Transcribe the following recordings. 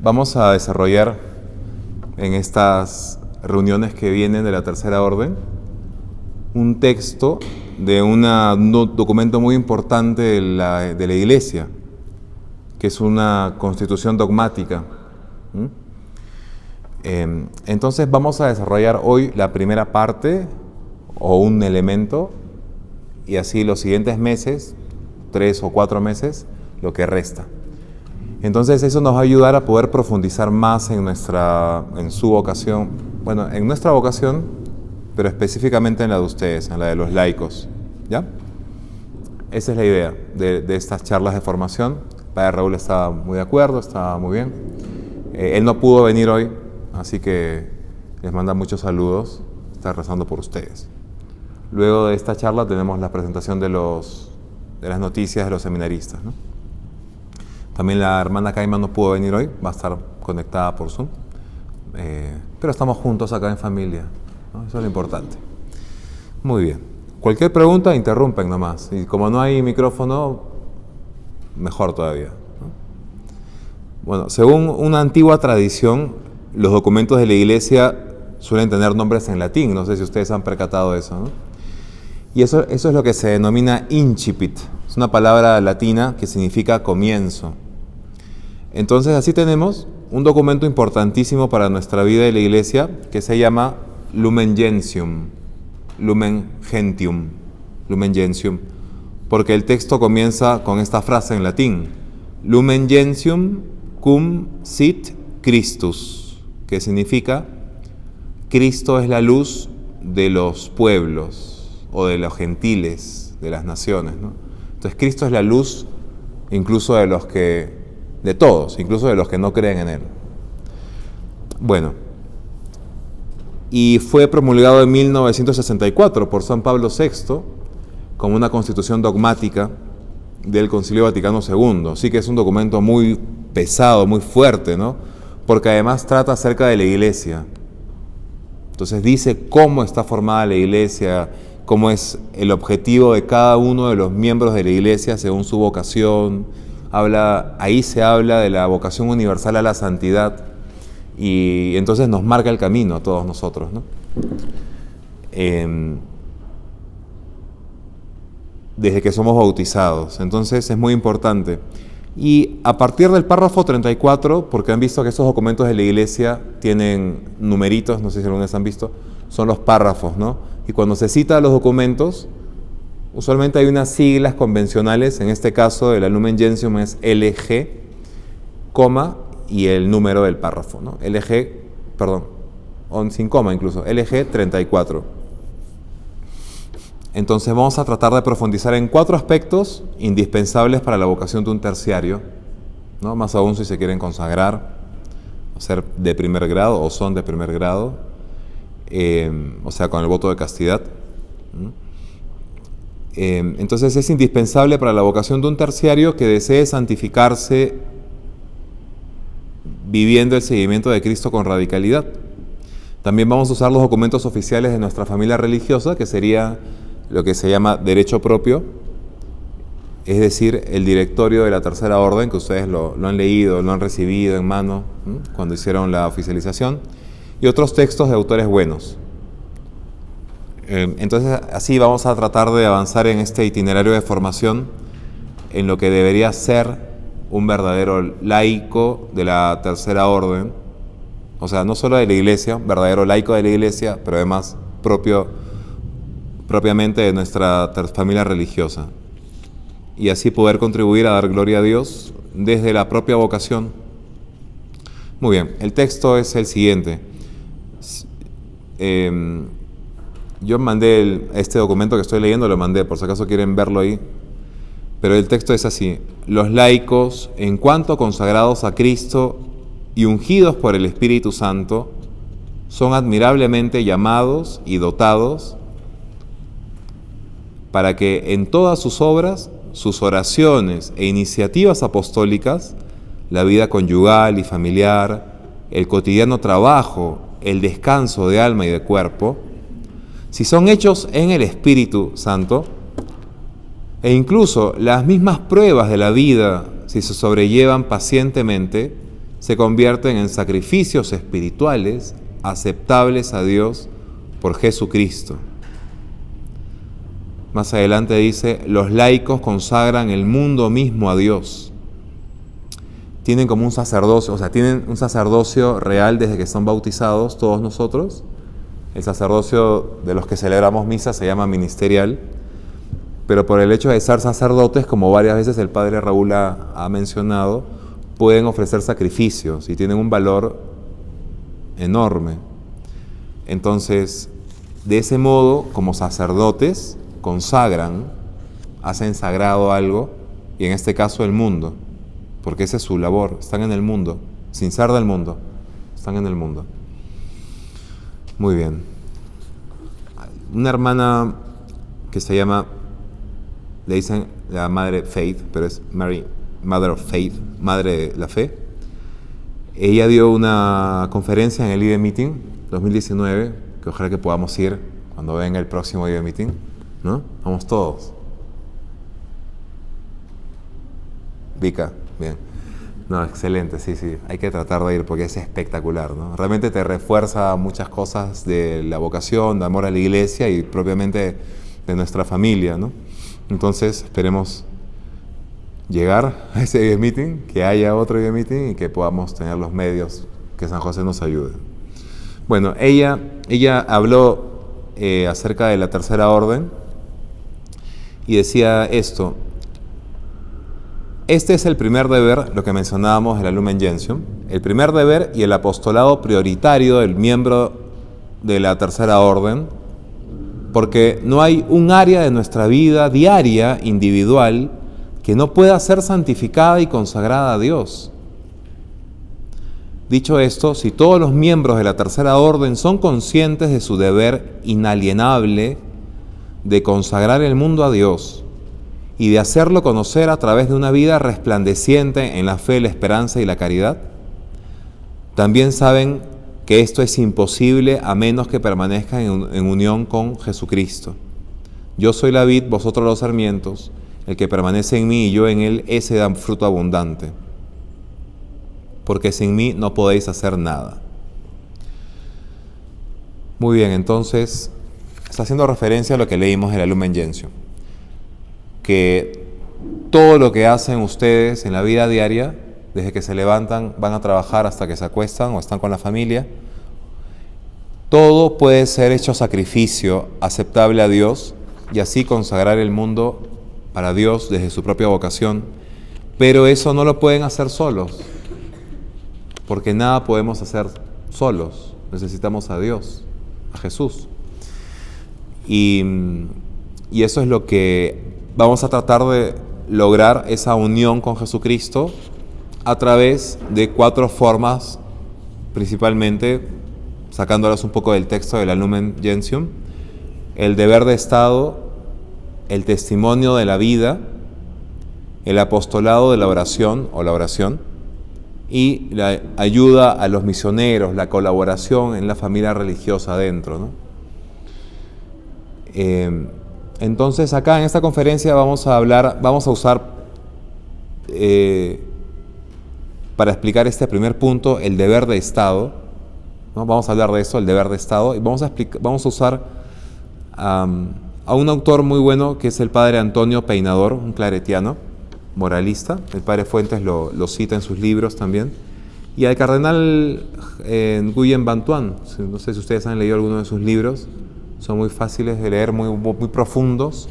Vamos a desarrollar en estas reuniones que vienen de la Tercera Orden un texto de un documento muy importante de la Iglesia, que es una constitución dogmática. Entonces vamos a desarrollar hoy la primera parte o un elemento, y así los siguientes meses, 3 o 4 meses, lo que resta. Entonces eso nos va a ayudar a poder profundizar más en su vocación, bueno, en nuestra vocación, pero específicamente en la de ustedes, en la de los laicos, ¿ya? Esa es la idea de estas charlas de formación. Padre Raúl está muy de acuerdo, está muy bien. Él no pudo venir hoy, así que les manda muchos saludos, está rezando por ustedes. Luego de esta charla tenemos la presentación de las noticias de los seminaristas, ¿no? También la hermana Caima no pudo venir hoy, va a estar conectada por Zoom, pero estamos juntos acá en familia, ¿no? Eso es lo importante. Muy bien. Cualquier pregunta, interrumpen nomás. Y como no hay micrófono, mejor todavía, ¿no? Bueno, según una antigua tradición, los documentos de la Iglesia suelen tener nombres en latín. No sé si ustedes han percatado de eso, ¿no? Y eso es lo que se denomina incipit. Es una palabra latina que significa comienzo. Entonces así tenemos un documento importantísimo para nuestra vida de la Iglesia que se llama Lumen Gentium, porque el texto comienza con esta frase en latín: Lumen Gentium cum sit Christus, que significa Cristo es la luz de los pueblos o de los gentiles, de las naciones, ¿no? Entonces Cristo es la luz incluso de todos, incluso de los que no creen en Él. Bueno, y fue promulgado en 1964 por San Pablo VI como una constitución dogmática del Concilio Vaticano II. Así que es un documento muy pesado, muy fuerte, ¿no? Porque además trata acerca de la Iglesia. Entonces dice cómo está formada la Iglesia, cómo es el objetivo de cada uno de los miembros de la Iglesia según su vocación. Ahí se habla de la vocación universal a la santidad, y entonces nos marca el camino a todos nosotros, ¿no? Desde que somos bautizados. Entonces es muy importante. Y a partir del párrafo 34, porque han visto que esos documentos de la Iglesia tienen numeritos, no sé si alguna vez han visto, son los párrafos, ¿no? Y cuando se cita los documentos, usualmente hay unas siglas convencionales. En este caso, el Lumen Gentium es LG, coma, y el número del párrafo, ¿no? Sin coma incluso, LG 34. Entonces vamos a tratar de profundizar en 4 aspectos indispensables para la vocación de un terciario, ¿no? Más aún si se quieren consagrar, ser de primer grado o son de primer grado, o sea, con el voto de castidad. Entonces es indispensable para la vocación de un terciario que desee santificarse viviendo el seguimiento de Cristo con radicalidad. También vamos a usar los documentos oficiales de nuestra familia religiosa, que sería lo que se llama derecho propio, es decir, el directorio de la Tercera Orden, que ustedes lo han leído, lo han recibido en mano, ¿sí?, cuando hicieron la oficialización, y otros textos de autores buenos. Entonces así vamos a tratar de avanzar en este itinerario de formación en lo que debería ser un verdadero laico de la Tercera Orden, o sea, no solo de la Iglesia, verdadero laico de la Iglesia, pero además propiamente de nuestra familia religiosa, y así poder contribuir a dar gloria a Dios desde la propia vocación. Muy bien, el texto es el siguiente. Yo mandé este documento que estoy leyendo, lo mandé, por si acaso quieren verlo ahí. Pero el texto es así: los laicos, en cuanto consagrados a Cristo y ungidos por el Espíritu Santo, son admirablemente llamados y dotados para que en todas sus obras, sus oraciones e iniciativas apostólicas, la vida conyugal y familiar, el cotidiano trabajo, el descanso de alma y de cuerpo, si son hechos en el Espíritu Santo, E incluso las mismas pruebas de la vida, si se sobrellevan pacientemente, se convierten en sacrificios espirituales aceptables a Dios por Jesucristo. Más adelante dice, los laicos consagran el mundo mismo a Dios. Tienen como un sacerdocio, o sea, tienen un sacerdocio real desde que son bautizados todos nosotros. El sacerdocio de los que celebramos misa se llama ministerial, pero por el hecho de ser sacerdotes, como varias veces el padre Raúl ha mencionado, pueden ofrecer sacrificios y tienen un valor enorme. Entonces, de ese modo, como sacerdotes, consagran, hacen sagrado algo, y en este caso el mundo, porque esa es su labor, están en el mundo, sin ser del mundo, están en el mundo. Muy bien. Una hermana que se llama, le dicen la Madre Faith, pero es Mary, Mother of Faith, Madre de la Fe. Ella dio una conferencia en el IBE Meeting 2019, que ojalá que podamos ir cuando venga el próximo IBE Meeting, ¿no? Vamos todos. Vika, bien. No, excelente, sí, hay que tratar de ir porque es espectacular, ¿no? Realmente te refuerza muchas cosas de la vocación, de amor a la iglesia y propiamente de nuestra familia, ¿no? Entonces, esperemos llegar a ese IBE Meeting, que haya otro IBE Meeting y que podamos tener los medios, que San José nos ayude. Bueno, ella habló acerca de la Tercera Orden y decía esto: este es el primer deber, lo que mencionábamos en la Lumen Gentium, el primer deber y el apostolado prioritario del miembro de la Tercera Orden, porque no hay un área de nuestra vida diaria, individual, que no pueda ser santificada y consagrada a Dios. Dicho esto, si todos los miembros de la Tercera Orden son conscientes de su deber inalienable de consagrar el mundo a Dios y de hacerlo conocer a través de una vida resplandeciente en la fe, la esperanza y la caridad, también saben que esto es imposible a menos que permanezcan en unión con Jesucristo. Yo soy la vid, vosotros los sarmientos, el que permanece en mí y yo en él, ese da fruto abundante, porque sin mí no podéis hacer nada. Muy bien, entonces, está haciendo referencia a lo que leímos en la Lumen Gentium, que todo lo que hacen ustedes en la vida diaria, desde que se levantan, van a trabajar hasta que se acuestan o están con la familia, todo puede ser hecho sacrificio aceptable a Dios y así consagrar el mundo para Dios desde su propia vocación, pero eso no lo pueden hacer solos, porque nada podemos hacer solos, necesitamos a Dios, a Jesús. Y eso es lo que vamos a tratar de lograr, esa unión con Jesucristo a través de 4 formas, principalmente, sacándolas un poco del texto de la Lumen Gentium: el deber de Estado, el testimonio de la vida, el apostolado de la oración o la oración, y la ayuda a los misioneros, la colaboración en la familia religiosa adentro, ¿no? Entonces acá en esta conferencia vamos a usar para explicar este primer punto, el deber de Estado, ¿no? Vamos a hablar de eso, el deber de Estado, y vamos a usar a un autor muy bueno que es el padre Antonio Peinador, un claretiano, moralista. El padre Fuentes lo cita en sus libros también. Y al cardenal Nguyen Van Thuan, no sé si ustedes han leído alguno de sus libros, son muy fáciles de leer, muy profundos,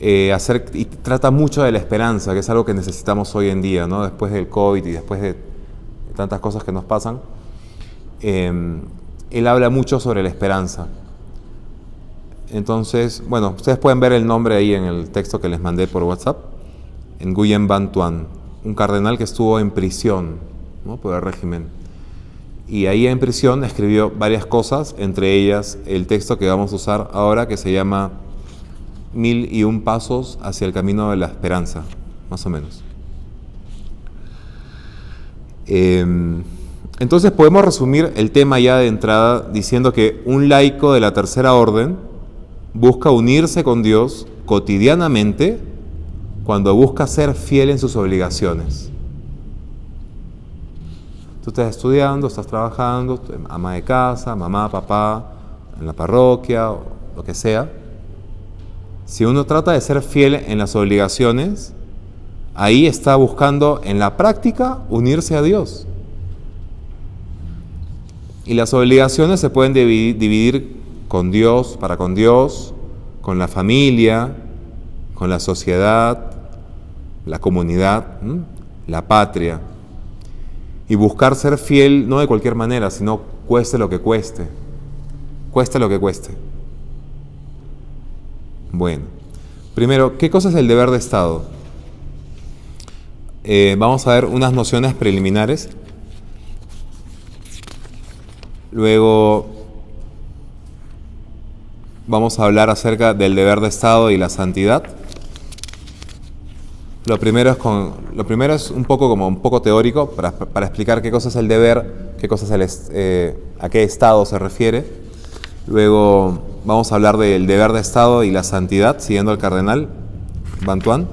y trata mucho de la esperanza, que es algo que necesitamos hoy en día, ¿no? Después del COVID y después de tantas cosas que nos pasan. Él habla mucho sobre la esperanza. Entonces, bueno, ustedes pueden ver el nombre ahí en el texto que les mandé por WhatsApp, Nguyen Van Thuan, un cardenal que estuvo en prisión, ¿no? Por el régimen. Y ahí en prisión escribió varias cosas, entre ellas el texto que vamos a usar ahora, que se llama 1001 pasos hacia el camino de la esperanza, más o menos. Entonces podemos resumir el tema ya de entrada diciendo que un laico de la Tercera Orden busca unirse con Dios cotidianamente cuando busca ser fiel en sus obligaciones. Tú estás estudiando, estás trabajando, ama de casa, mamá, papá, en la parroquia, o lo que sea. Si uno trata de ser fiel en las obligaciones, ahí está buscando en la práctica unirse a Dios. Y las obligaciones se pueden dividir con Dios, para con Dios, con la familia, con la sociedad, la comunidad, la patria. Y buscar ser fiel no de cualquier manera, sino cueste lo que cueste. Cueste lo que cueste. Bueno, primero, ¿qué cosa es el deber de Estado? Vamos a ver unas nociones preliminares. Luego vamos a hablar acerca del deber de Estado y la santidad. Lo primero es un poco teórico para explicar qué cosa es el deber, qué cosa es a qué Estado se refiere. Luego vamos a hablar del deber de Estado y la santidad, siguiendo al cardenal Bantuán.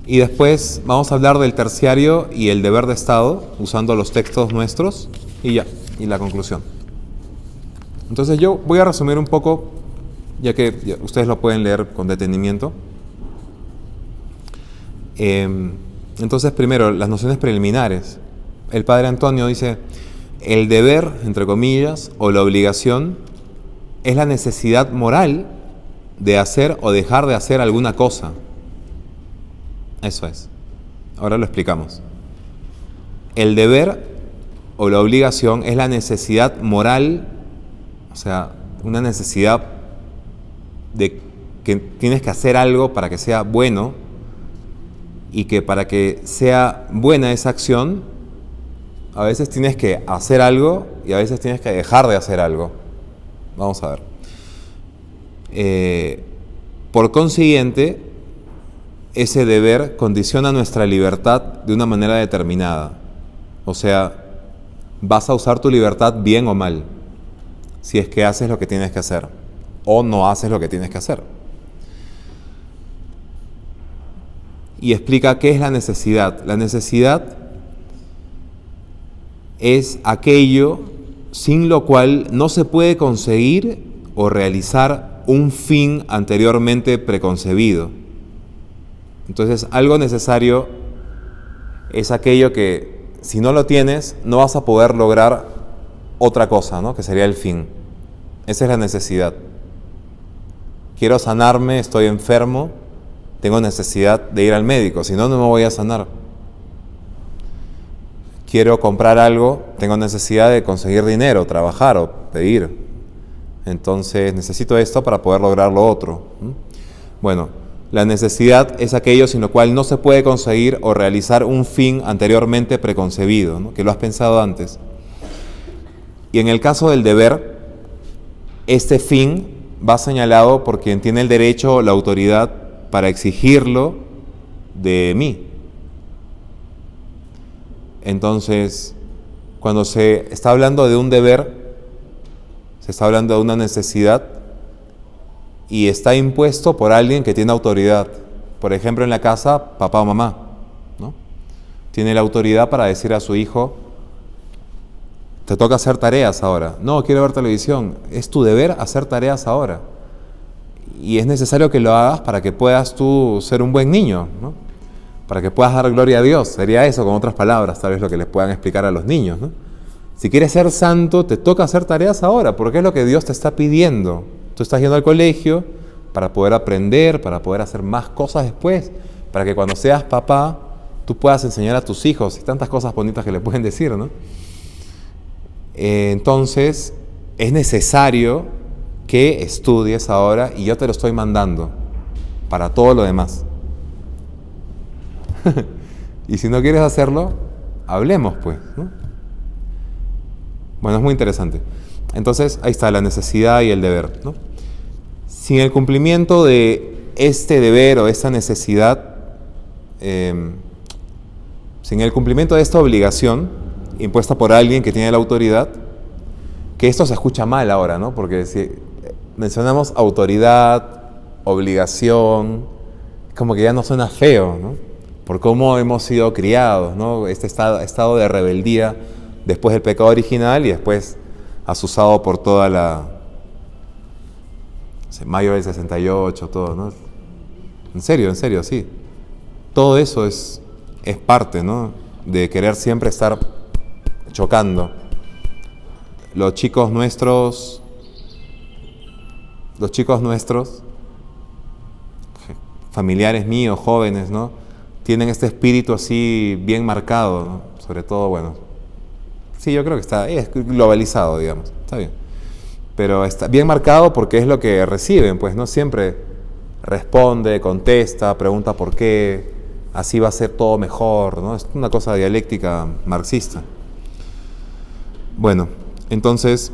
Y después vamos a hablar del terciario y el deber de Estado, usando los textos nuestros, y la conclusión. Entonces yo voy a resumir un poco, ya que ustedes lo pueden leer con detenimiento. Entonces, primero, las nociones preliminares. El padre Antonio dice, el deber, entre comillas, o la obligación, es la necesidad moral de hacer o dejar de hacer alguna cosa. Eso es. Ahora lo explicamos. El deber o la obligación es la necesidad moral, o sea, una necesidad de que tienes que hacer algo para que sea bueno, y que para que sea buena esa acción, a veces tienes que hacer algo y a veces tienes que dejar de hacer algo. Vamos a ver. Por consiguiente, ese deber condiciona nuestra libertad de una manera determinada. O sea, vas a usar tu libertad bien o mal, si es que haces lo que tienes que hacer o no haces lo que tienes que hacer. Y explica qué es la necesidad. La necesidad es aquello sin lo cual no se puede conseguir o realizar un fin anteriormente preconcebido. Entonces, algo necesario es aquello que, si no lo tienes, no vas a poder lograr otra cosa, ¿no? Que sería el fin. Esa es la necesidad. Quiero sanarme, estoy enfermo, tengo necesidad de ir al médico, si no, no me voy a sanar. Quiero comprar algo, tengo necesidad de conseguir dinero, trabajar o pedir. Entonces necesito esto para poder lograr lo otro. Bueno, la necesidad es aquello sin lo cual no se puede conseguir o realizar un fin anteriormente preconcebido, ¿no? Que lo has pensado antes. Y en el caso del deber, este fin va señalado por quien tiene el derecho o la autoridad para exigirlo de mí. Entonces, cuando se está hablando de un deber, se está hablando de una necesidad y está impuesto por alguien que tiene autoridad. Por ejemplo, en la casa, papá o mamá, ¿no? Tiene la autoridad para decir a su hijo, te toca hacer tareas ahora. No, quiero ver televisión. Es tu deber hacer tareas ahora. Y es necesario que lo hagas para que puedas tú ser un buen niño, ¿no? Para que puedas dar gloria a Dios. Sería eso, con otras palabras, tal vez lo que les puedan explicar a los niños, ¿no? Si quieres ser santo, te toca hacer tareas ahora, porque es lo que Dios te está pidiendo. Tú estás yendo al colegio para poder aprender, para poder hacer más cosas después, para que cuando seas papá, tú puedas enseñar a tus hijos y tantas cosas bonitas que le pueden decir, ¿no? Entonces, es necesario que estudies ahora y yo te lo estoy mandando para todo lo demás. Y si no quieres hacerlo, hablemos pues, ¿no? Bueno, es muy interesante. Entonces, ahí está la necesidad y el deber, ¿no? Sin el cumplimiento de este deber o esta necesidad, sin el cumplimiento de esta obligación impuesta por alguien que tiene la autoridad, que esto se escucha mal ahora, ¿no? Porque si mencionamos autoridad, obligación, como que ya no suena feo, ¿no? Por cómo hemos sido criados, ¿no? Este estado de rebeldía después del pecado original y después asusado por toda mayo del 68, todo, ¿no? En serio, sí. Todo eso es parte, ¿no? De querer siempre estar chocando. Los chicos nuestros, familiares míos, jóvenes, ¿no? Tienen este espíritu así bien marcado, ¿no? Sobre todo, bueno, sí, yo creo que es globalizado, digamos, está bien. Pero está bien marcado porque es lo que reciben, pues, ¿no? Siempre responde, contesta, pregunta por qué, así va a ser todo mejor, ¿no? Es una cosa dialéctica marxista. Bueno, entonces,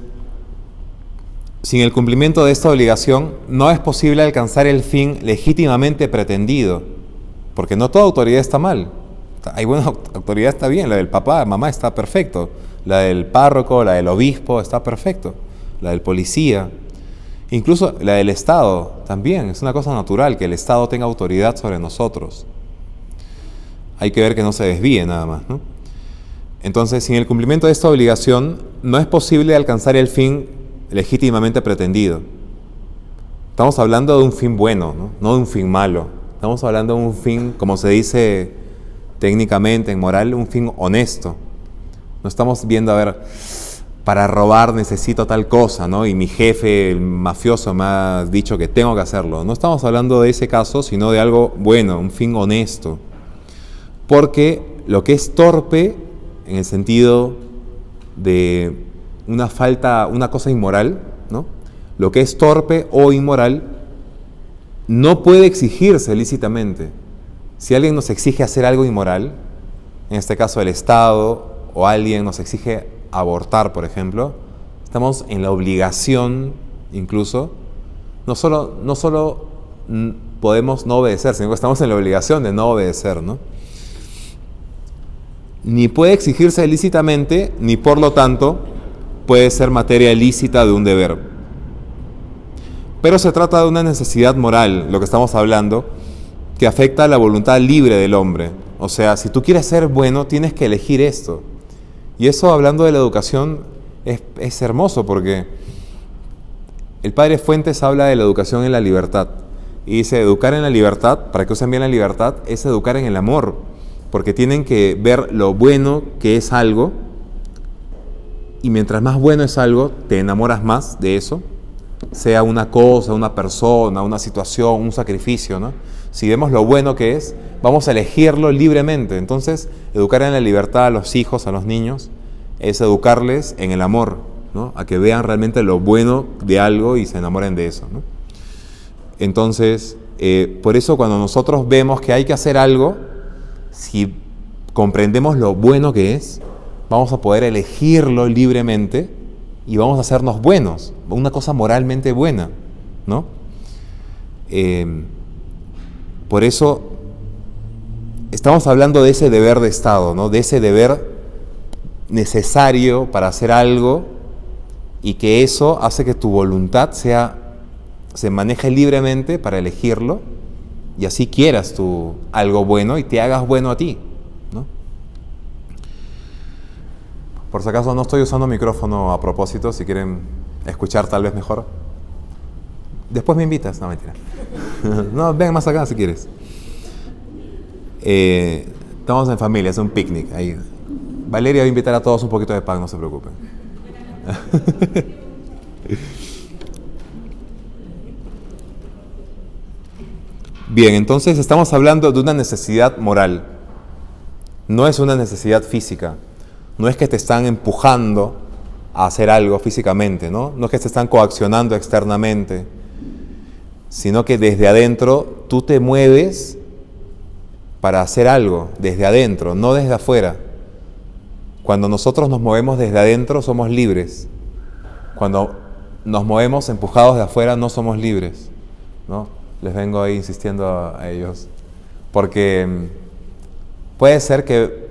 sin el cumplimiento de esta obligación, no es posible alcanzar el fin legítimamente pretendido, porque no toda autoridad está mal. Hay buena autoridad, está bien, la del papá, mamá está perfecto, la del párroco, la del obispo está perfecto, la del policía, incluso la del Estado también, es una cosa natural que el Estado tenga autoridad sobre nosotros. Hay que ver que no se desvíe nada más, ¿no? Entonces, sin el cumplimiento de esta obligación, no es posible alcanzar el fin legítimamente pretendido. Estamos hablando de un fin bueno, no de un fin malo. Estamos hablando de un fin, como se dice técnicamente en moral, un fin honesto. No estamos viendo, a ver, para robar necesito tal cosa, ¿no? Y mi jefe, el mafioso, me ha dicho que tengo que hacerlo. No estamos hablando de ese caso, sino de algo bueno, un fin honesto. Porque lo que es torpe, en el sentido de una cosa inmoral, ¿no? Lo que es torpe o inmoral no puede exigirse lícitamente. Si alguien nos exige hacer algo inmoral, en este caso el Estado, o alguien nos exige abortar, por ejemplo, estamos en la obligación, incluso, no solo podemos no obedecer, sino que estamos en la obligación de no obedecer, ¿no? Ni puede exigirse lícitamente, ni por lo tanto puede ser materia lícita de un deber. Pero se trata de una necesidad moral, lo que estamos hablando, que afecta a la voluntad libre del hombre. O sea, si tú quieres ser bueno, tienes que elegir esto. Y eso, hablando de la educación, es hermoso, porque el padre Fuentes habla de la educación en la libertad. Y dice, educar en la libertad, para que usen bien la libertad, es educar en el amor. Porque tienen que ver lo bueno que es algo, y mientras más bueno es algo, te enamoras más de eso, sea una cosa, una persona, una situación, un sacrificio, ¿no? Si vemos lo bueno que es, vamos a elegirlo libremente. Entonces, educar en la libertad a los hijos, a los niños, es educarles en el amor, ¿no? A que vean realmente lo bueno de algo y se enamoren de eso, ¿no? Entonces, por eso cuando nosotros vemos que hay que hacer algo, si comprendemos lo bueno que es, vamos a poder elegirlo libremente y vamos a hacernos buenos, una cosa moralmente buena, ¿no? Por eso estamos hablando de ese deber de Estado, ¿no? De ese deber necesario para hacer algo, y que eso hace que tu voluntad se maneje libremente para elegirlo, y así quieras tú algo bueno y te hagas bueno a ti, ¿no? Por si acaso no estoy usando micrófono a propósito, si quieren escuchar tal vez mejor. Después me invitas, no, mentira. No, ven más acá si quieres. Estamos en familia, es un picnic ahí. Valeria va a invitar a todos un poquito de pan, no se preocupen. Bien, entonces estamos hablando de una necesidad moral. No es una necesidad física. No es que te están empujando a hacer algo físicamente, ¿no? No es que te están coaccionando externamente, sino que desde adentro tú te mueves para hacer algo, desde adentro, no desde afuera. Cuando nosotros nos movemos desde adentro, somos libres. Cuando nos movemos empujados de afuera, no somos libres, ¿no? Les vengo ahí insistiendo a ellos, porque puede ser que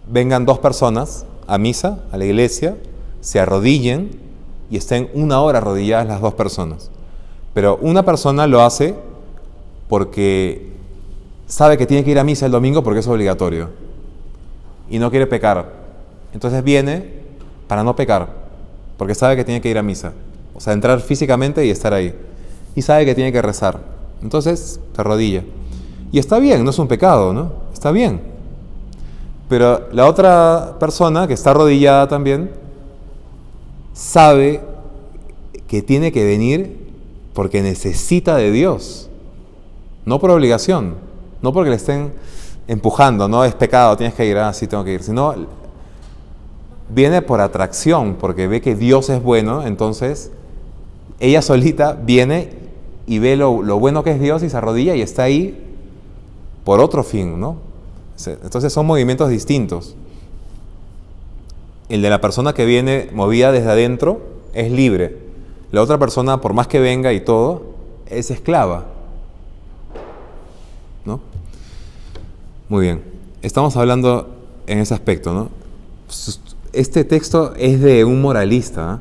vengan dos personas a misa, a la iglesia, se arrodillen y estén 1 hora arrodilladas las dos personas. Pero una persona lo hace porque sabe que tiene que ir a misa el domingo porque es obligatorio y no quiere pecar. Entonces viene para no pecar, porque sabe que tiene que ir a misa. O sea, entrar físicamente y estar ahí. Y sabe que tiene que rezar. Entonces se arrodilla. Y está bien, no es un pecado, ¿no? Está bien. Pero la otra persona que está arrodillada también sabe que tiene que venir porque necesita de Dios. No por obligación. No porque le estén empujando, no es pecado, tienes que ir, sí tengo que ir. Sino viene por atracción, porque ve que Dios es bueno, entonces ella solita viene y ve lo bueno que es Dios y se arrodilla y está ahí por otro fin, ¿no? Entonces son movimientos distintos. El de la persona que viene movida desde adentro es libre. La otra persona, por más que venga y todo, es esclava, ¿no? Muy bien. Estamos hablando en ese aspecto, ¿no? Este texto es de un moralista,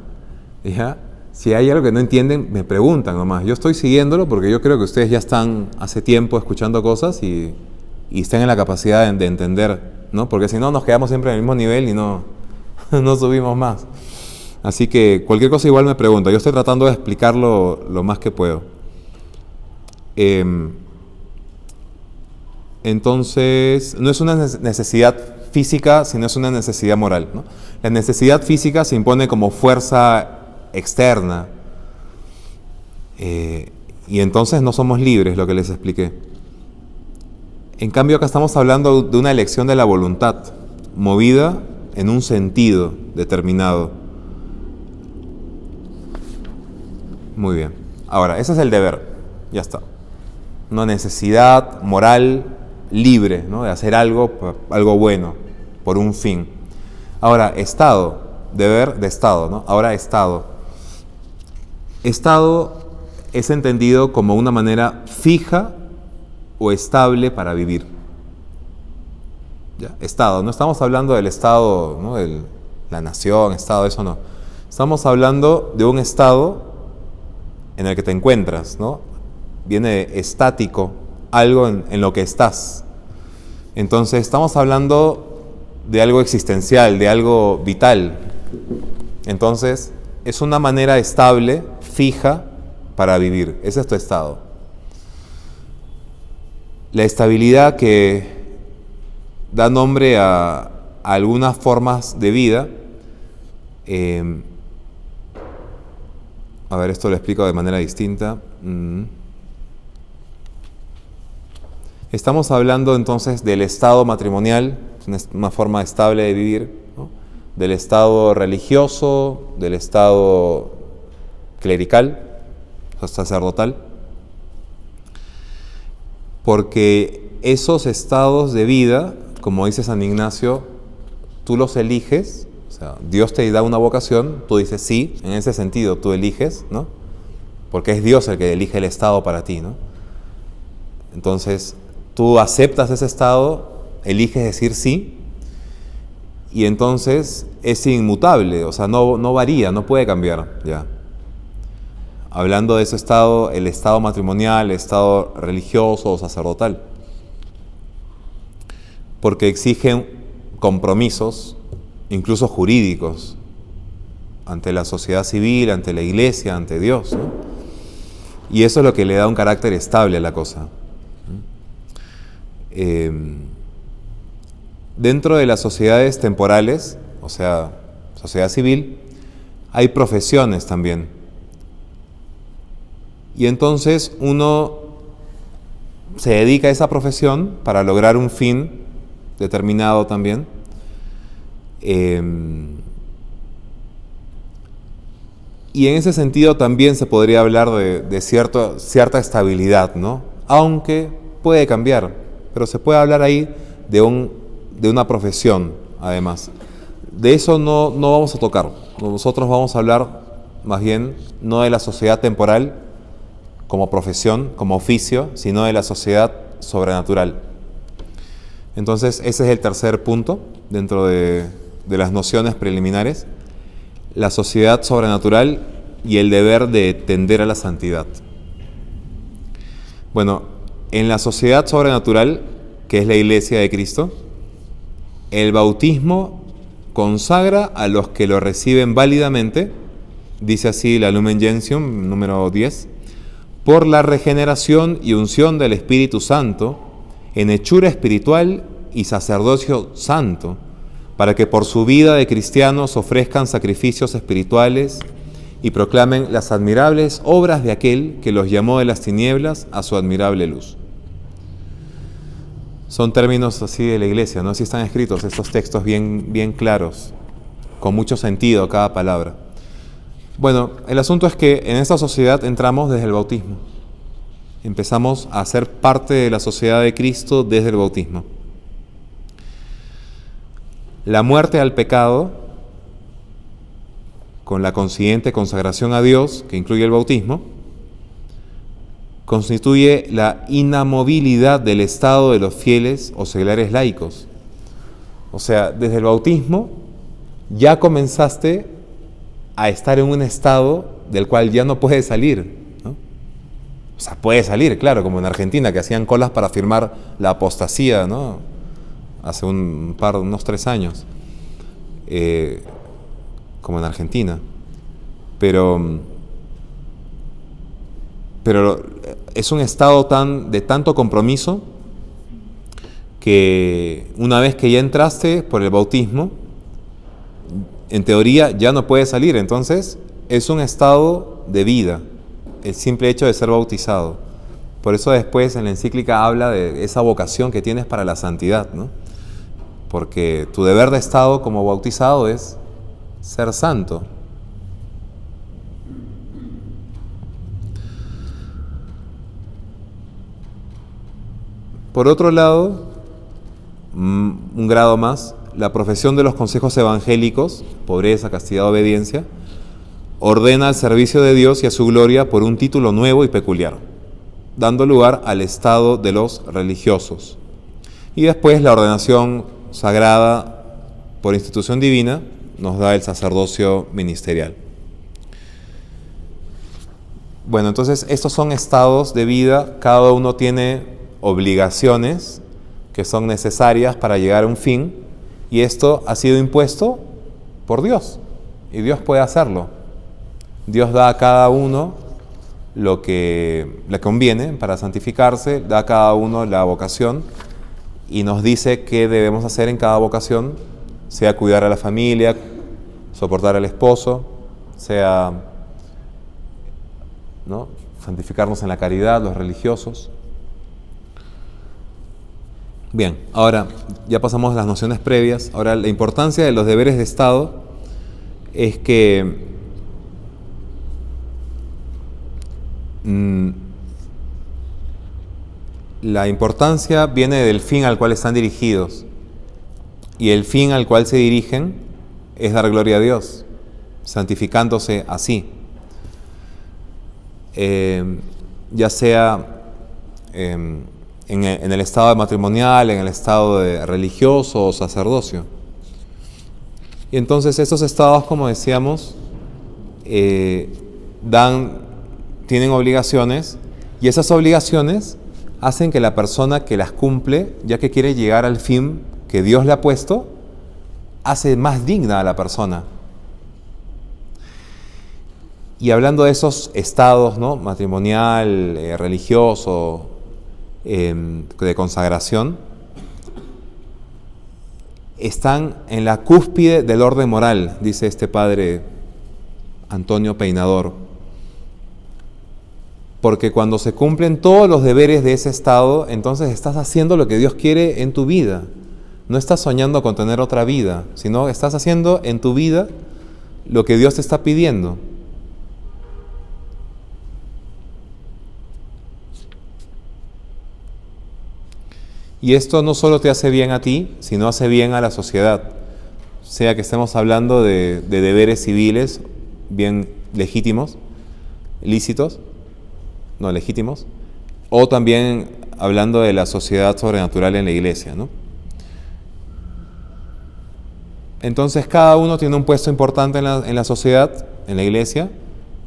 ¿eh? ¿Ya? Si hay algo que no entienden, me preguntan nomás. Yo estoy siguiéndolo porque yo creo que ustedes ya están hace tiempo escuchando cosas y están en la capacidad de entender, ¿no? Porque si no, nos quedamos siempre en el mismo nivel y no subimos más. Así que cualquier cosa igual me pregunta. Yo estoy tratando de explicarlo lo más que puedo. Entonces, no es una necesidad física, sino es una necesidad moral, ¿no? La necesidad física se impone como fuerza externa. Y entonces no somos libres, lo que les expliqué. En cambio, acá estamos hablando de una elección de la voluntad, movida en un sentido determinado. Muy bien. Ahora, ese es el deber. Ya está. Una necesidad moral libre, ¿no? De hacer algo bueno, por un fin. Ahora, Estado. Deber de Estado, ¿no? Ahora, Estado. Estado es entendido como una manera fija o estable para vivir. ¿Ya? Estado. No estamos hablando del Estado, ¿no? La nación, Estado, eso no. Estamos hablando de un estado en el que te encuentras, ¿no? Viene estático, algo en lo que estás. Entonces estamos hablando de algo existencial, de algo vital. Entonces es una manera estable, fija, para vivir. Ese es tu estado. La estabilidad que da nombre a algunas formas de vida. A ver, esto lo explico de manera distinta. Estamos hablando entonces del estado matrimonial, una forma estable de vivir, ¿no? Del estado religioso, del estado clerical, o sacerdotal, porque esos estados de vida, como dice San Ignacio, tú los eliges. O sea, Dios te da una vocación, tú dices sí, en ese sentido tú eliges, ¿no? Porque es Dios el que elige el estado para ti, ¿no? Entonces, tú aceptas ese estado, eliges decir sí, y entonces es inmutable, o sea, no varía, no puede cambiar, ya. Hablando de ese estado, el estado matrimonial, el estado religioso o sacerdotal, porque exigen compromisos, incluso jurídicos, ante la sociedad civil, ante la iglesia, ante Dios, ¿no? Y eso es lo que le da un carácter estable a la cosa. Dentro de las sociedades temporales, o sea, sociedad civil, hay profesiones también. Y entonces uno se dedica a esa profesión para lograr un fin determinado también. Y en ese sentido también se podría hablar de cierta estabilidad, ¿no? Aunque puede cambiar, pero se puede hablar ahí de una profesión, además. De eso no vamos a tocar. Nosotros vamos a hablar más bien no de la sociedad temporal como profesión, como oficio, sino de la sociedad sobrenatural. Entonces, ese es el tercer punto dentro de las nociones preliminares. La sociedad sobrenatural y el deber de tender a la santidad. Bueno, en la sociedad sobrenatural, que es la Iglesia de Cristo, el bautismo consagra a los que lo reciben válidamente, dice así la Lumen Gentium, número 10, por la regeneración y unción del Espíritu Santo, en hechura espiritual y sacerdocio santo, para que por su vida de cristianos ofrezcan sacrificios espirituales y proclamen las admirables obras de aquel que los llamó de las tinieblas a su admirable luz. Son términos así de la Iglesia, ¿no? Así están escritos estos textos bien claros, con mucho sentido cada palabra. Bueno, el asunto es que en esta sociedad entramos desde el bautismo. Empezamos a ser parte de la sociedad de Cristo desde el bautismo. La muerte al pecado, con la consiguiente consagración a Dios, que incluye el bautismo, constituye la inamovilidad del estado de los fieles o seglares laicos. O sea, desde el bautismo ya comenzaste a estar en un estado del cual ya no puedes salir, ¿no? O sea, puedes salir, claro, como en Argentina, que hacían colas para firmar la apostasía, ¿no? Hace unos 3 años, como en Argentina. Pero es un estado de tanto compromiso que una vez que ya entraste por el bautismo, en teoría ya no puedes salir. Entonces es un estado de vida, el simple hecho de ser bautizado. Por eso después en la encíclica habla de esa vocación que tienes para la santidad, ¿no? Porque tu deber de estado como bautizado es ser santo. Por otro lado, un grado más, la profesión de los consejos evangélicos, pobreza, castidad, obediencia, ordena al servicio de Dios y a su gloria por un título nuevo y peculiar, dando lugar al estado de los religiosos. Y después la ordenación sagrada por institución divina nos da el sacerdocio ministerial. Bueno, entonces estos son estados de vida, cada uno tiene obligaciones que son necesarias para llegar a un fin, y esto ha sido impuesto por Dios, y Dios puede hacerlo. Dios da a cada uno lo que le conviene para santificarse, da a cada uno la vocación y nos dice qué debemos hacer en cada vocación, sea cuidar a la familia, soportar al esposo, sea, ¿no?, santificarnos en la caridad, los religiosos. Bien, ahora ya pasamos a las nociones previas. Ahora, la importancia de los deberes de Estado es que la importancia viene del fin al cual están dirigidos, y el fin al cual se dirigen es dar gloria a Dios, santificándose así, ya sea en el estado matrimonial, en el estado de religioso o sacerdocio. Y entonces estos estados, como decíamos, tienen obligaciones, y esas obligaciones hacen que la persona que las cumple, ya que quiere llegar al fin que Dios le ha puesto, hace más digna a la persona. Y hablando de esos estados, ¿no?, matrimonial, religioso, de consagración, están en la cúspide del orden moral, dice este padre Antonio Peinador, porque cuando se cumplen todos los deberes de ese estado, entonces estás haciendo lo que Dios quiere en tu vida. No estás soñando con tener otra vida, sino estás haciendo en tu vida lo que Dios te está pidiendo. Y esto no solo te hace bien a ti, sino hace bien a la sociedad. Sea que estemos hablando de deberes civiles bien legítimos, lícitos, no legítimos, o también hablando de la sociedad sobrenatural en la iglesia, ¿no? Entonces cada uno tiene un puesto importante en la sociedad, en la iglesia,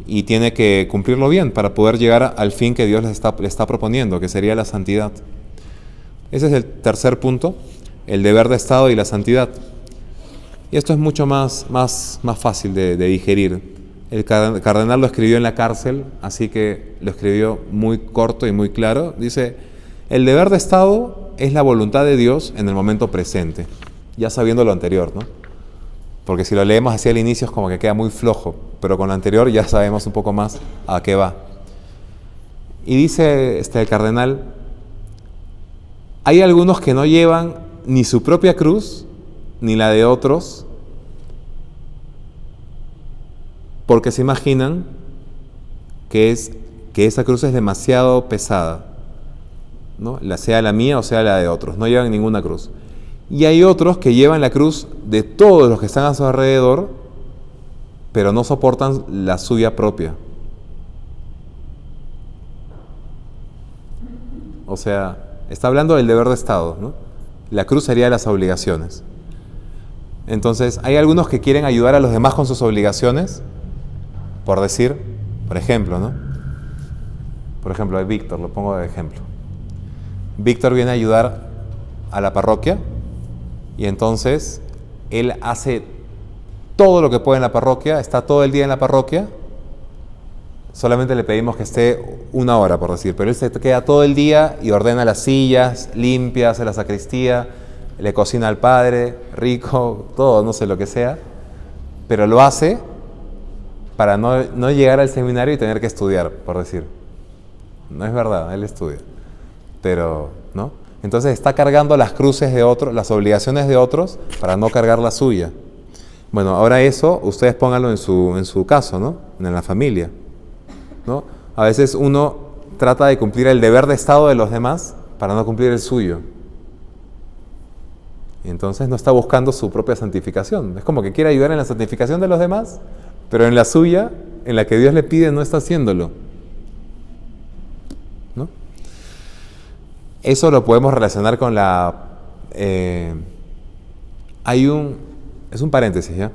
y tiene que cumplirlo bien para poder llegar al fin que Dios le está proponiendo, que sería la santidad. Ese es el tercer punto, el deber de Estado y la santidad. Y esto es mucho más fácil de digerir. El cardenal lo escribió en la cárcel, así que lo escribió muy corto y muy claro. Dice, el deber de Estado es la voluntad de Dios en el momento presente, ya sabiendo lo anterior, ¿no? Porque si lo leemos así al inicio es como que queda muy flojo, pero con lo anterior ya sabemos un poco más a qué va. Y dice el cardenal, hay algunos que no llevan ni su propia cruz, ni la de otros, porque se imaginan que esa cruz es demasiado pesada, ¿no? Sea la mía o sea la de otros, no llevan ninguna cruz. Y hay otros que llevan la cruz de todos los que están a su alrededor, pero no soportan la suya propia. O sea, está hablando del deber de Estado, ¿no? La cruz sería las obligaciones. Entonces, hay algunos que quieren ayudar a los demás con sus obligaciones, por decir, por ejemplo, ¿no? Por ejemplo, Víctor, lo pongo de ejemplo. Víctor viene a ayudar a la parroquia y entonces él hace todo lo que puede en la parroquia, está todo el día en la parroquia, solamente le pedimos que esté 1 hora, por decir, pero él se queda todo el día y ordena las sillas, limpia, hace la sacristía, le cocina al padre, rico, todo, no sé lo que sea, pero lo hace para no llegar al seminario y tener que estudiar, por decir. No es verdad, él estudia, pero, ¿no? Entonces está cargando las cruces de otros, las obligaciones de otros, para no cargar la suya. Bueno, ahora eso, ustedes pónganlo en su caso, ¿no? En la familia, ¿no? A veces uno trata de cumplir el deber de Estado de los demás para no cumplir el suyo. Y entonces no está buscando su propia santificación. Es como que quiere ayudar en la santificación de los demás, pero en la suya, en la que Dios le pide, no está haciéndolo, ¿no? Eso lo podemos relacionar con es un paréntesis, ¿ya?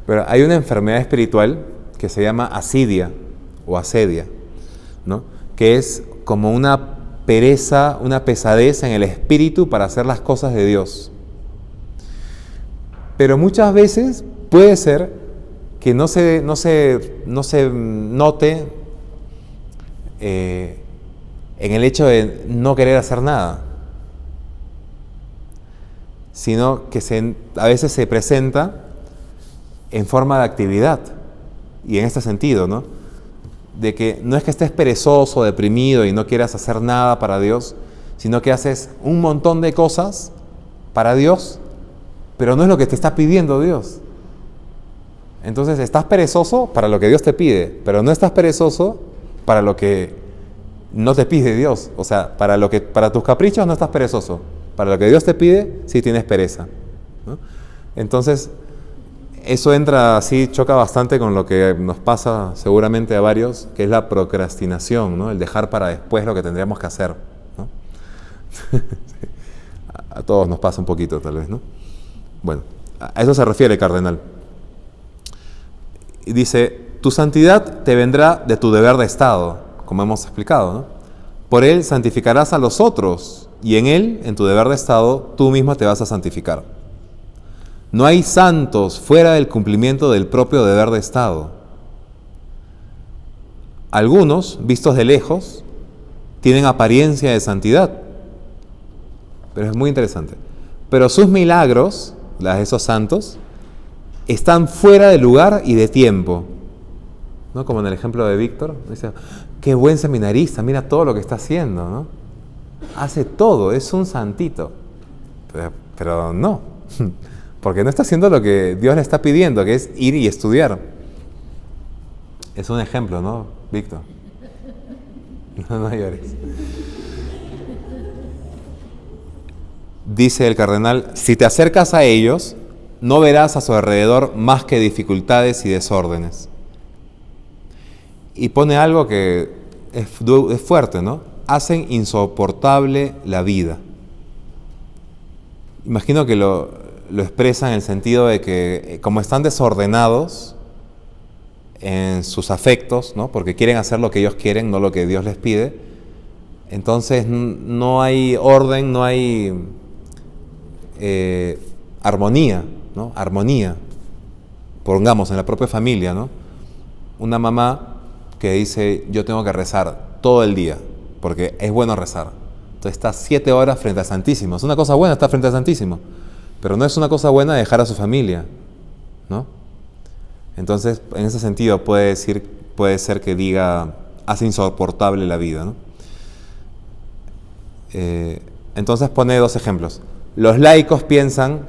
Pero hay una enfermedad espiritual que se llama asidia o asedia, ¿no? Que es como una pereza, una pesadez en el espíritu para hacer las cosas de Dios. Pero muchas veces puede ser que no se note en el hecho de no querer hacer nada, sino que a veces se presenta en forma de actividad. Y en este sentido, ¿no? De que no es que estés perezoso, deprimido y no quieras hacer nada para Dios, sino que haces un montón de cosas para Dios, pero no es lo que te está pidiendo Dios. Entonces estás perezoso para lo que Dios te pide, pero no estás perezoso para lo que no te pide Dios. O sea, para tus caprichos no estás perezoso, para lo que Dios te pide sí tienes pereza, ¿no? Entonces eso entra así, choca bastante con lo que nos pasa seguramente a varios, que es la procrastinación, ¿no? El dejar para después lo que tendríamos que hacer, ¿no? A todos nos pasa un poquito tal vez, ¿no? Bueno, a eso se refiere el cardenal. Y dice, tu santidad te vendrá de tu deber de Estado, como hemos explicado, ¿no? Por él santificarás a los otros, y en él, en tu deber de Estado, tú mismo te vas a santificar. No hay santos fuera del cumplimiento del propio deber de Estado. Algunos, vistos de lejos, tienen apariencia de santidad, pero es muy interesante. Pero sus milagros, las de esos santos, están fuera de lugar y de tiempo, ¿no? Como en el ejemplo de Víctor, dice, qué buen seminarista, mira todo lo que está haciendo, ¿no? Hace todo, es un santito, pero no, porque no está haciendo lo que Dios le está pidiendo, que es ir y estudiar. Es un ejemplo, ¿no, Víctor? No llores. Dice el cardenal, si te acercas a ellos, no verás a su alrededor más que dificultades y desórdenes. Y pone algo que es fuerte, ¿no? Hacen insoportable la vida. Imagino que lo expresa en el sentido de que como están desordenados, en sus afectos, ¿no? Porque quieren hacer lo que ellos quieren, no lo que Dios les pide. Entonces no hay orden, no hay armonía, ¿no? Armonía. Pongamos en la propia familia, ¿no? Una mamá que dice, yo tengo que rezar todo el día, porque es bueno rezar. Entonces está 7 horas frente al Santísimo. Es una cosa buena estar frente al Santísimo, pero no es una cosa buena dejar a su familia, ¿no? Entonces, en ese sentido puede ser que diga, hace insoportable la vida, ¿no? Entonces pone 2 ejemplos. Los laicos piensan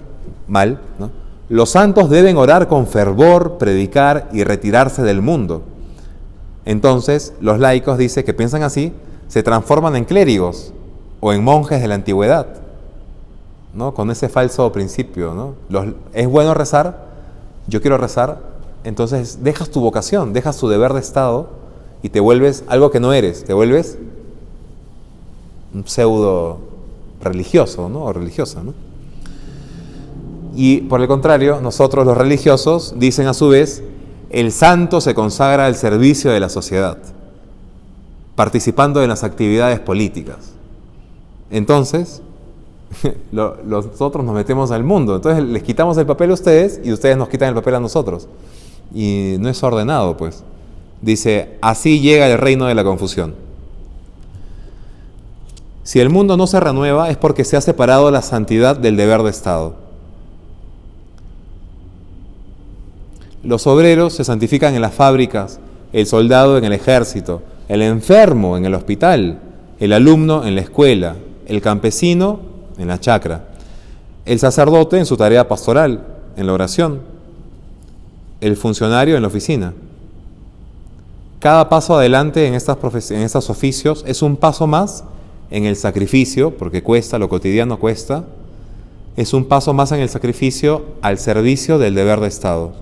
mal, ¿no? Los santos deben orar con fervor, predicar y retirarse del mundo. Entonces, los laicos, dice, que piensan así, se transforman en clérigos o en monjes de la antigüedad, ¿no? Con ese falso principio, ¿no? Es bueno rezar, yo quiero rezar, entonces dejas tu vocación, dejas tu deber de Estado y te vuelves algo que no eres, te vuelves un pseudo religioso, ¿no? O religiosa, ¿no? Y por el contrario, nosotros los religiosos dicen a su vez, el santo se consagra al servicio de la sociedad, participando en las actividades políticas. Entonces, nosotros nos metemos al mundo, entonces les quitamos el papel a ustedes y ustedes nos quitan el papel a nosotros. Y no es ordenado, pues. Dice, así llega el reino de la confusión. Si el mundo no se renueva es porque se ha separado la santidad del deber de Estado. Los obreros se santifican en las fábricas, el soldado en el ejército, el enfermo en el hospital, el alumno en la escuela, el campesino en la chacra, el sacerdote en su tarea pastoral, en la oración, el funcionario en la oficina. Cada paso adelante en estos oficios es un paso más en el sacrificio, porque cuesta, lo cotidiano cuesta, es un paso más en el sacrificio al servicio del deber de Estado.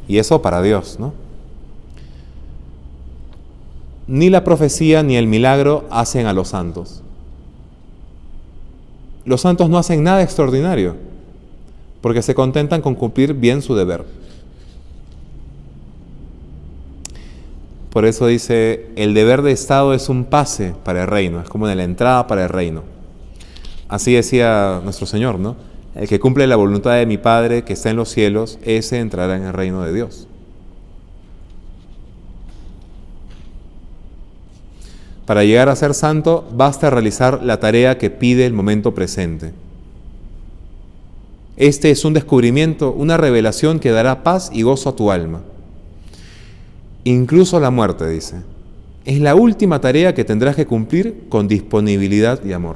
Y eso para Dios, ¿no? Ni la profecía ni el milagro hacen a los santos. Los santos no hacen nada extraordinario, porque se contentan con cumplir bien su deber. Por eso dice, el deber de Estado es un pase para el reino, es como de la entrada para el reino. Así decía nuestro Señor, ¿no? El que cumple la voluntad de mi Padre que está en los cielos, ese entrará en el reino de Dios. Para llegar a ser santo, basta realizar la tarea que pide el momento presente. Este es un descubrimiento, una revelación que dará paz y gozo a tu alma. Incluso la muerte, dice, es la última tarea que tendrás que cumplir con disponibilidad y amor.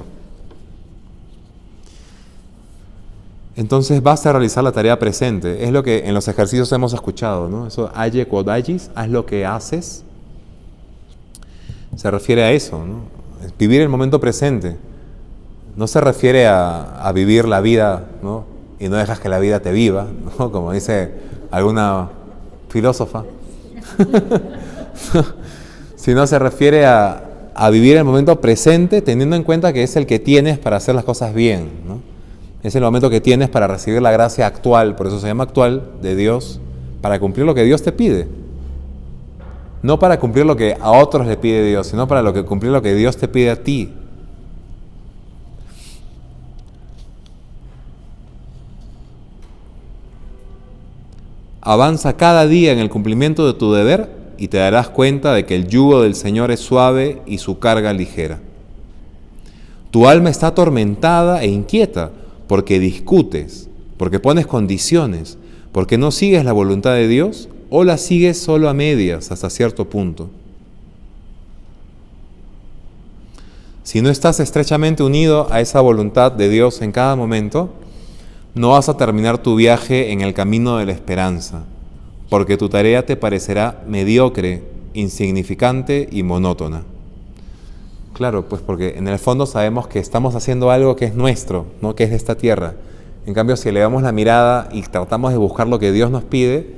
Entonces basta realizar la tarea presente. Es lo que en los ejercicios hemos escuchado, ¿no? Eso, aye quod agis, haz lo que haces. Se refiere a eso, ¿no? Es vivir el momento presente. No se refiere a vivir la vida, ¿no? Y no dejas que la vida te viva, ¿no? Como dice alguna filósofa. Sino se refiere a vivir el momento presente teniendo en cuenta que es el que tienes para hacer las cosas bien, ¿no? Es el momento que tienes para recibir la gracia actual, por eso se llama actual, de Dios, para cumplir lo que Dios te pide. No para cumplir lo que a otros le pide Dios, sino para cumplir lo que Dios te pide a ti. Avanza cada día en el cumplimiento de tu deber y te darás cuenta de que el yugo del Señor es suave y su carga ligera. Tu alma está atormentada e inquieta porque discutes, porque pones condiciones, porque no sigues la voluntad de Dios o la sigues solo a medias hasta cierto punto. Si no estás estrechamente unido a esa voluntad de Dios en cada momento, no vas a terminar tu viaje en el camino de la esperanza, porque tu tarea te parecerá mediocre, insignificante y monótona. Claro, pues porque en el fondo sabemos que estamos haciendo algo que es nuestro, ¿no? Que es de esta tierra. En cambio, si elevamos la mirada y tratamos de buscar lo que Dios nos pide,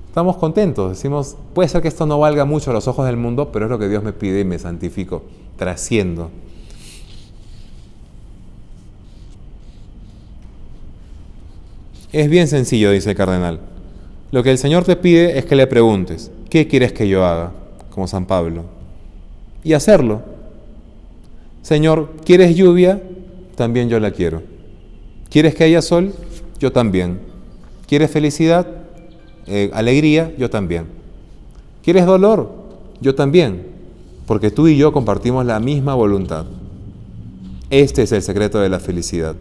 estamos contentos. Decimos, puede ser que esto no valga mucho a los ojos del mundo, pero es lo que Dios me pide y me santifico, trasciendo. Es bien sencillo, dice el cardenal. Lo que el Señor te pide es que le preguntes, ¿qué quieres que yo haga? Como San Pablo. Y hacerlo. Señor, ¿quieres lluvia? También yo la quiero. ¿Quieres que haya sol? Yo también. ¿Quieres felicidad? Alegría? Yo también. ¿Quieres dolor? Yo también. Porque tú y yo compartimos la misma voluntad. Este es el secreto de la felicidad.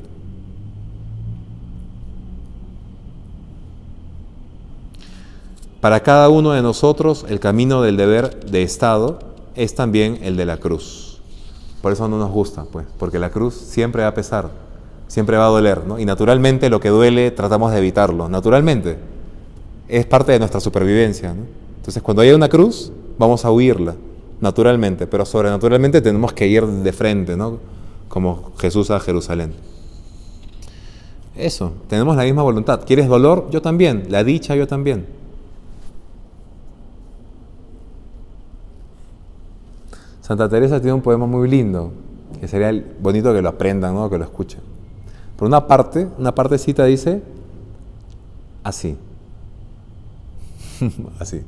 Para cada uno de nosotros, el camino del deber de Estado es también el de la cruz. Por eso no nos gusta, pues, porque la cruz siempre va a pesar, siempre va a doler, ¿no? Y naturalmente lo que duele tratamos de evitarlo, naturalmente. Es parte de nuestra supervivencia, ¿no? Entonces, cuando hay una cruz, vamos a huirla, naturalmente, pero sobrenaturalmente tenemos que ir de frente, ¿no? Como Jesús a Jerusalén. Eso, tenemos la misma voluntad. ¿Quieres dolor? Yo también. La dicha, yo también. Santa Teresa tiene un poema muy lindo, que sería bonito que lo aprendan, ¿no? Que lo escuchen. Por una partecita dice así. Así.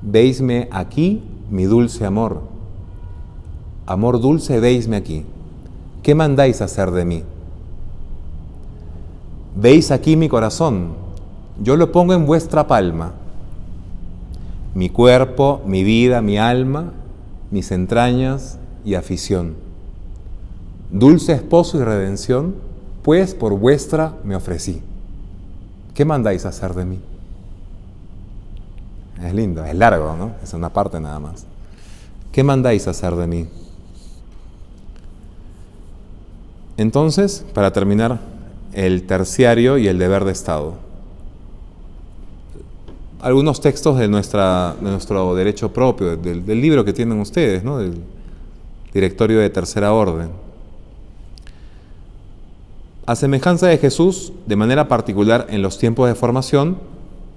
Veisme aquí, mi dulce amor. Amor dulce, veisme aquí. ¿Qué mandáis hacer de mí? Veis aquí mi corazón. Yo lo pongo en vuestra palma. Mi cuerpo, mi vida, mi alma, mis entrañas y afición. Dulce esposo y redención, pues por vuestra me ofrecí. ¿Qué mandáis hacer de mí? Es lindo, es largo, ¿no? Es una parte nada más. ¿Qué mandáis hacer de mí? Entonces, para terminar, el terciario y el deber de Estado. Algunos textos de nuestro derecho propio, del libro que tienen ustedes, ¿no? Del Directorio de Tercera Orden. A semejanza de Jesús, de manera particular en los tiempos de formación,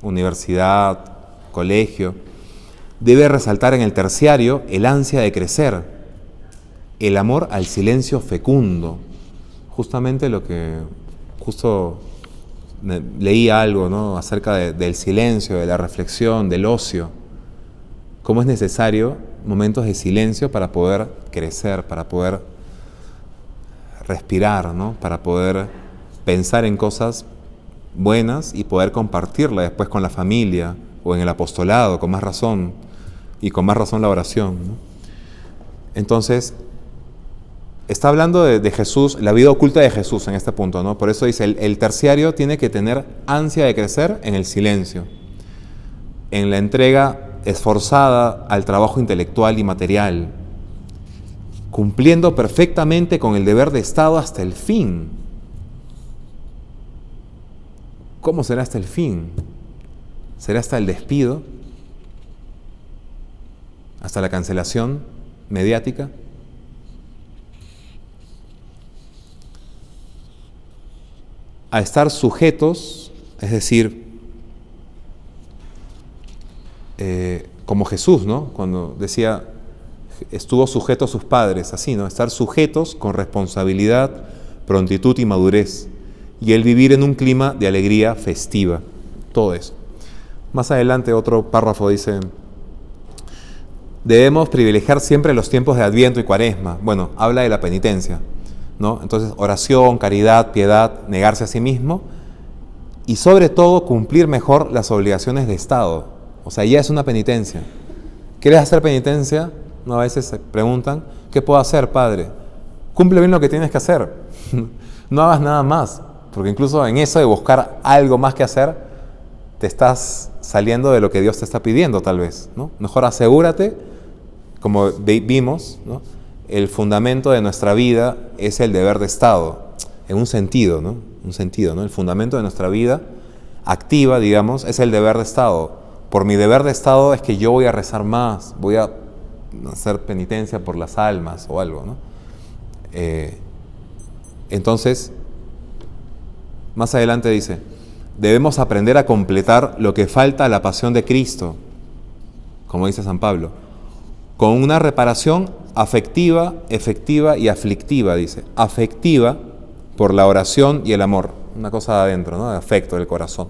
universidad, colegio, debe resaltar en el terciario el ansia de crecer, el amor al silencio fecundo. Justamente lo que leí algo, ¿no? Acerca del silencio, de la reflexión, del ocio. Cómo es necesario momentos de silencio para poder crecer, para poder respirar, ¿no? Para poder pensar en cosas buenas y poder compartirla después con la familia o en el apostolado, con más razón, y con más razón la oración, ¿no? Entonces, está hablando de Jesús, la vida oculta de Jesús en este punto, ¿no? Por eso dice, el terciario tiene que tener ansia de crecer en el silencio, en la entrega esforzada al trabajo intelectual y material, cumpliendo perfectamente con el deber de Estado hasta el fin. ¿Cómo será hasta el fin? ¿Será hasta el despido? ¿Hasta la cancelación mediática? A estar sujetos, es decir, como Jesús, ¿no? Cuando decía, estuvo sujeto a sus padres, así, ¿no? Estar sujetos con responsabilidad, prontitud y madurez, y el vivir en un clima de alegría festiva, todo eso. Más adelante otro párrafo dice, debemos privilegiar siempre los tiempos de Adviento y Cuaresma. Bueno, habla de la penitencia, ¿no? Entonces, oración, caridad, piedad, negarse a sí mismo y sobre todo cumplir mejor las obligaciones de Estado. O sea, ya es una penitencia. ¿Quieres hacer penitencia? No, a veces se preguntan, ¿qué puedo hacer, Padre? Cumple bien lo que tienes que hacer. No hagas nada más, porque incluso en eso de buscar algo más que hacer, te estás saliendo de lo que Dios te está pidiendo, tal vez, ¿no? Mejor asegúrate, como vimos, ¿no? El fundamento de nuestra vida es el deber de Estado, en un sentido, ¿no? Un sentido, ¿no? El fundamento de nuestra vida activa, digamos, es el deber de Estado. Por mi deber de Estado es que yo voy a rezar más, voy a hacer penitencia por las almas o algo, ¿no? Entonces, más adelante dice, debemos aprender a completar lo que falta a la pasión de Cristo, como dice San Pablo, con una reparación afectiva, efectiva y aflictiva, dice. Afectiva, por la oración y el amor. Una cosa de adentro, ¿no? De afecto, del corazón.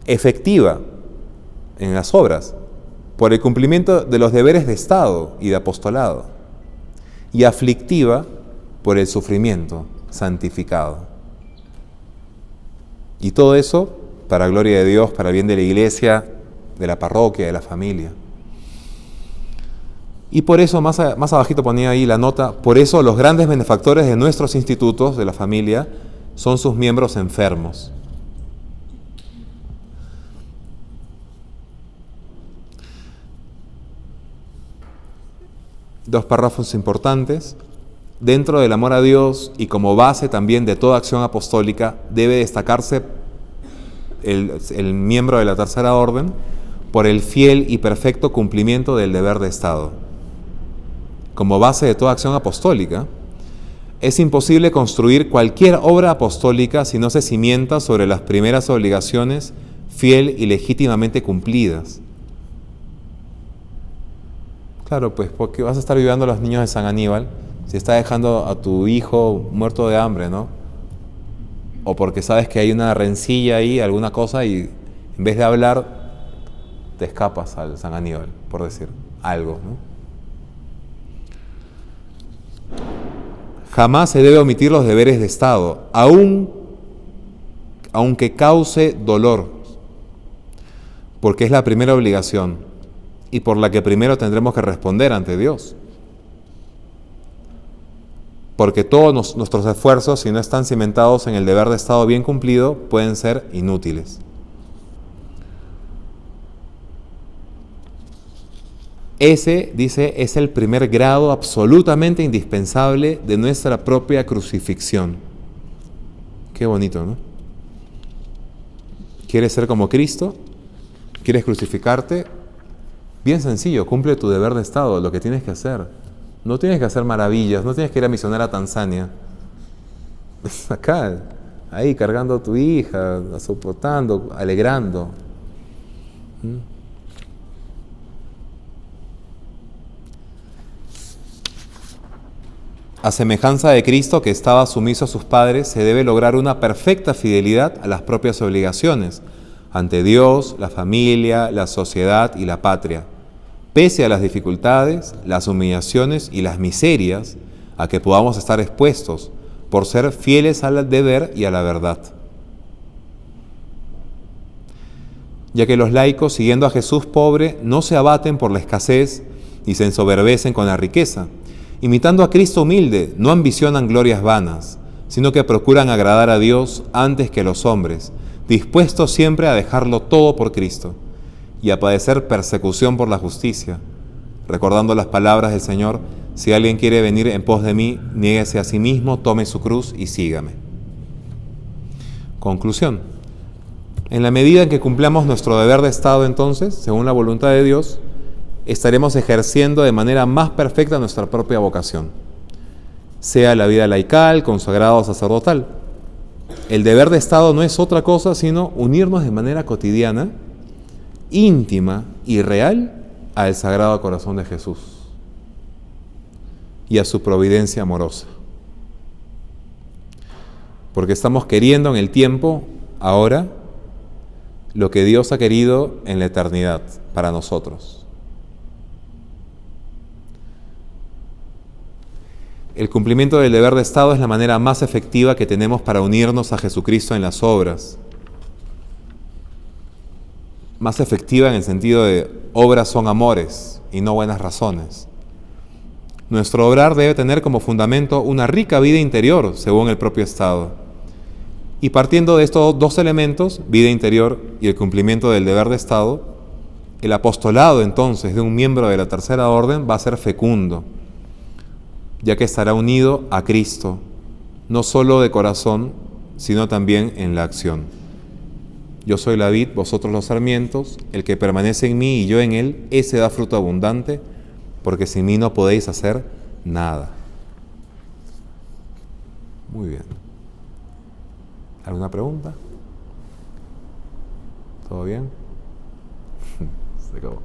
Efectiva en las obras, por el cumplimiento de los deberes de Estado y de apostolado. Y aflictiva por el sufrimiento santificado. Y todo eso para gloria de Dios, para el bien de la iglesia, de la parroquia, de la familia. Y por eso, más abajito ponía ahí la nota, por eso los grandes benefactores de nuestros institutos, de la familia, son sus miembros enfermos. Dos párrafos importantes. Dentro del amor a Dios y como base también de toda acción apostólica, debe destacarse el miembro de la tercera orden por el fiel y perfecto cumplimiento del deber de Estado. Como base de toda acción apostólica, es imposible construir cualquier obra apostólica si no se cimienta sobre las primeras obligaciones fiel y legítimamente cumplidas. Claro, pues porque vas a estar ayudando a los niños de San Aníbal si estás dejando a tu hijo muerto de hambre, ¿no? O porque sabes que hay una rencilla ahí, alguna cosa, y en vez de hablar, te escapas al San Aníbal, por decir algo, ¿no? Jamás se debe omitir los deberes de Estado, aunque cause dolor, porque es la primera obligación y por la que primero tendremos que responder ante Dios. Porque todos nuestros esfuerzos, si no están cimentados en el deber de Estado bien cumplido, pueden ser inútiles. Ese, dice, es el primer grado absolutamente indispensable de nuestra propia crucifixión. Qué bonito, ¿no? ¿Quieres ser como Cristo? ¿Quieres crucificarte? Bien sencillo, cumple tu deber de Estado, lo que tienes que hacer. No tienes que hacer maravillas, no tienes que ir a misionar a Tanzania. Acá, ahí cargando a tu hija, soportando, alegrando. A semejanza de Cristo, que estaba sumiso a sus padres, se debe lograr una perfecta fidelidad a las propias obligaciones ante Dios, la familia, la sociedad y la patria, pese a las dificultades, las humillaciones y las miserias a que podamos estar expuestos por ser fieles al deber y a la verdad. Ya que los laicos, siguiendo a Jesús pobre, no se abaten por la escasez ni se ensoberbecen con la riqueza. Imitando a Cristo humilde, no ambicionan glorias vanas, sino que procuran agradar a Dios antes que a los hombres, dispuestos siempre a dejarlo todo por Cristo y a padecer persecución por la justicia, recordando las palabras del Señor: si alguien quiere venir en pos de mí, niéguese a sí mismo, tome su cruz y sígame. Conclusión. En la medida en que cumplamos nuestro deber de Estado, entonces, según la voluntad de Dios, estaremos ejerciendo de manera más perfecta nuestra propia vocación, sea la vida laical, consagrada o sacerdotal. El deber de Estado no es otra cosa sino unirnos de manera cotidiana, íntima y real al Sagrado Corazón de Jesús y a su providencia amorosa. Porque estamos queriendo en el tiempo, ahora, lo que Dios ha querido en la eternidad para nosotros. El cumplimiento del deber de Estado es la manera más efectiva que tenemos para unirnos a Jesucristo en las obras. Más efectiva en el sentido de obras son amores y no buenas razones. Nuestro obrar debe tener como fundamento una rica vida interior, según el propio Estado. Y partiendo de estos dos elementos, vida interior y el cumplimiento del deber de Estado, el apostolado entonces de un miembro de la tercera orden va a ser fecundo, ya que estará unido a Cristo, no solo de corazón, sino también en la acción. Yo soy la vid, vosotros los sarmientos, el que permanece en mí y yo en él, ese da fruto abundante, porque sin mí no podéis hacer nada. Muy bien. ¿Alguna pregunta? ¿Todo bien? Se acabó.